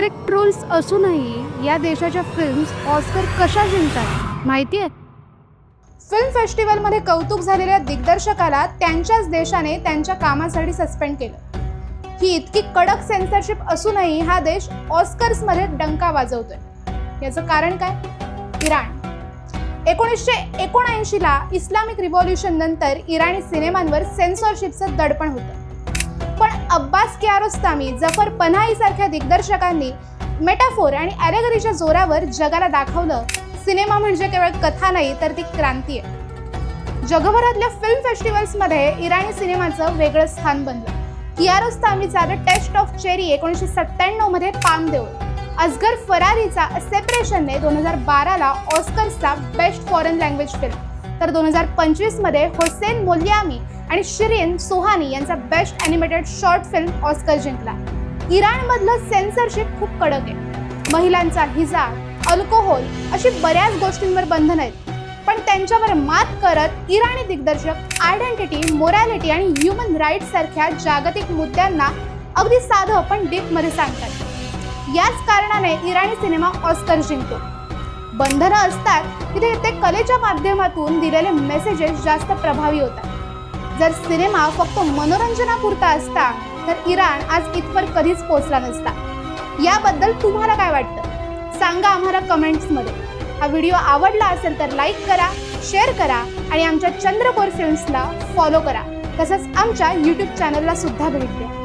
Strict rules असूनही या देशाच्या फिल्म्स ऑस्कर कशा जिंकतात माहिती आहे? फिल्म फेस्टिवलमध्ये कौतुक झालेल्या दिग्दर्शकाला त्यांच्याच देशाने त्यांच्या कामासाठी सस्पेंड केलं। ही इतकी कडक सेन्सरशिप असूनही हा देश ऑस्कर्समध्ये डंका वाजवतोय। याचं कारण काय? इराण। 1979 ला इस्लामिक रिव्हॉल्यूशन नंतर इराणी सिनेमांवर सेन्सॉरशिपचं दडपण होतं। पण अब्बास किआरोस्तामी, जफर पनाही सारख्या दिग्दर्शकांनी मेटाफोर आणि ॲलेगरीच्या जोरावर जगाला दाखवलं, सिनेमा म्हणजे केवळ कथा नाही तर ती क्रांती आहे। जगभरातल्या फिल्म फेस्टिवल्समध्ये इराणी सिनेमाचं वेगळं स्थान बनलं। किआरोस्तामीचा द टेस्ट ऑफ चेरी 1997 मध्ये पाम देओल, असगर फरारीचा सेपरेशनने 2012 ला ऑस्कर्सचा बेस्ट फॉरेन लँग्वेज फिल्म, तर 2025 मध्ये हुसैन मोल्यामी आणि शिरीन सोहानी यांचा best animated short film Oscar जिंकला। इराणमधलं सेन्सरशिप खूप कडक आहे। महिलांचा हिजाब, अल्कोहोल अशी बऱ्याच गोष्टींवर बंधन आहेत, पण त्यांच्यावर मात करत इराणी दिग्दर्शक आयडेंटिटी, मोरॅलिटी आणि ह्युमन राईट्स सारख्या जागतिक मुद्द्यांना अगदी साधं पण डीपमध्ये सांगतात। याच कारणाने इराणी सिनेमा ऑस्कर जिंकतो। बंधनं असतात तिथे ते कलेच्या माध्यमातून दिलेले मेसेजेस जास्त प्रभावी होतात। जर सिनेमा फक्त मनोरंजनापुरता असता तर इराण आज इथवर कधीच पोहोचला नसता। याबद्दल तुम्हाला काय वाटतं? सांगा आम्हाला कमेंट्समध्ये। हा व्हिडिओ आवडला असेल तर लाईक करा, शेअर करा आणि आमच्या चंद्रकोर फिल्म्सला फॉलो करा। तसंच आमच्या YouTube चॅनलला सुद्धा भेट द्या।